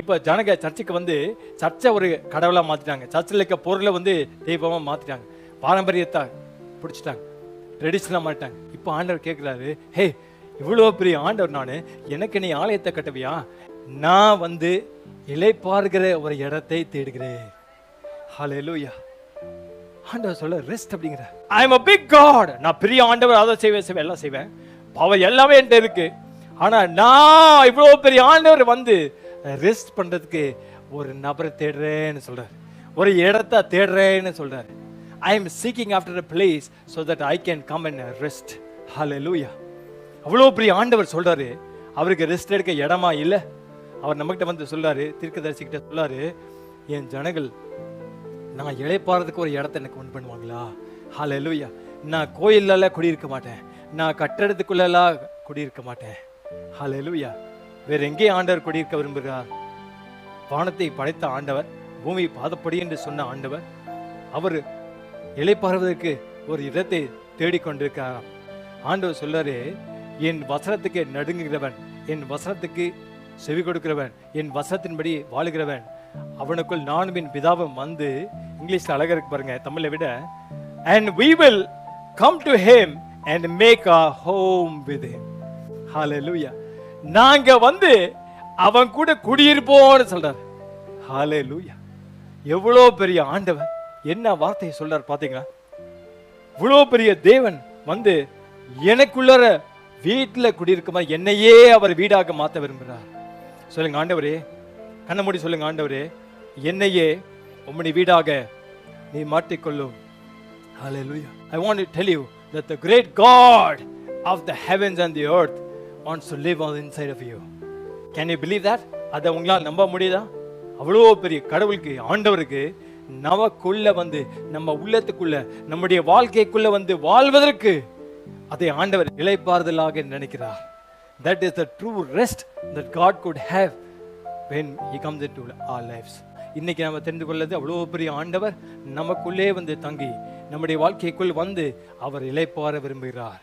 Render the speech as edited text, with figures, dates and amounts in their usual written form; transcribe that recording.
இப்போ ஜனங்க சர்ச்சுக்கு வந்து சர்ச்சை ஒரு கடவுளாக மாற்றிட்டாங்க. சர்ச்சில் இருக்க பொருளை வந்து தெய்வமாக மாற்றிட்டாங்க. பாரம்பரியத்தை பிடிச்சிட்டாங்க, ட்ரெடிஷ்னலாக மாட்டாங்க. இப்போ ஆண்டவர் கேட்குறாரு, ஹே இவ்வளோ பெரிய ஆண்டவர் நான், எனக்கு நீ ஆலயத்தை கட்டுவியா? நான் வந்து இளைப்பாறுகிற ஒரு இடத்தை தேடுகிறேன். ஹல்லேலூயா. ஆண்டவர் சொல்ல ரெஸ்ட் அப்படிங்கிற. I am a big God. நான் பெரிய ஆண்டவர், அதை செய்வேன் எல்லாம் செய்வேன், பவர் எல்லாமே என்கிட்ட இருக்கு. ஆனால் நான் இவ்வளோ பெரிய ஆண்டவர் வந்து ரெஸ்ட் பண்ணுறதுக்கு ஒரு நபரை தேடுறேன்னு சொல்கிறார், ஒரு இடத்தை தேடுறேன்னு சொல்கிறார். I am seeking after a place so that I can come and rest. ஹல்லேலூயா. அவ்வளோ பெரிய ஆண்டவர் சொல்கிறாரு, அவருக்கு ரெஸ்ட் எடுக்க இடமா இல்லை. அவர் நம்மகிட்ட வந்து சொல்றாரு, தீர்க்கதரிசிக்கிட்ட சொல்றாரு, என் ஜனங்கள் நான் இளைப்பாறதுக்கு ஒரு இடத்த எனக்கு ஒன்று பண்ணுவாங்களா? ஹல்லேலூயா. நான் கோயிலெல்லாம் குடியிருக்க மாட்டேன், நான் கட்டடத்துக்குள்ளெல்லாம் குடியிருக்க மாட்டேன். ஹல்லேலூயா. வேற எங்கே ஆண்டவர் குடியிருக்க விரும்புகிறார்? வானத்தை படைத்த ஆண்டவர், பூமி பாதப்படி என்று சொன்ன ஆண்டவர், அவர் இளைப்பாறுவதற்கு ஒரு இடத்தை தேடிக்கொண்டிருக்கிறார். ஆண்டவர் சொல்றாரு, என் வசனத்துக்கு நடுங்குகிறவன், என் வசனத்துக்கு செவி கொடுக்கிறவன், என் வசனத்தின்படி வாழுகிறவன், அவனுக்குள் நானும் என் பிதாவும் வந்து, இங்கிலீஷ்ல அழகா இருக்கு பாருங்க தமிழை விட, and we will come to him and make a home with him. Hallelujah. நாங்க வந்து அவன் கூட குடியிருப்போம்னு சொல்றார். Hallelujah. எவ்வளோ பெரிய ஆண்டவர், என்ன வார்த்தையை சொல்றார் பாத்தீங்களா? இவ்வளோ பெரிய தேவன் வந்து எனக்குள்ளற வீட்டில் குடியிருக்குமா, என்னையே அவர் வீடாக மாற்ற விரும்புகிறார். சொல்லுங்க ஆண்டவரே, கண்ண மூடி சொல்லுங்க, ஆண்டவரே என்னையே உம்முடைய வீடாக நீ மாற்றிக்கொள்ளும். Hallelujah. I want to tell you that the great God of the heavens and the earth wants to live on the inside of you. Can you believe that? அதை உங்களால் நம்ப முடியுதா? அவ்வளோ பெரிய கடவுளுக்கு, ஆண்டவருக்கு நமக்குள்ள வந்து, நம்ம உள்ளத்துக்குள்ள, நம்முடைய வாழ்க்கைக்குள்ள வந்து வாழ்வதற்கு அதை ஆண்டவர் இளைப்பாறுதலாக நினைக்கிறார். That is the true rest that God could have when he comes into our lives. இன்னைக்கு நம்ம தெரிந்து கொள்ளது, அவ்வளோ பெரிய ஆண்டவர் நமக்குள்ளே வந்து தங்கி நம்முடைய வாழ்க்கைக்குள் வந்து அவர் இளைப்பாற விரும்புகிறார்.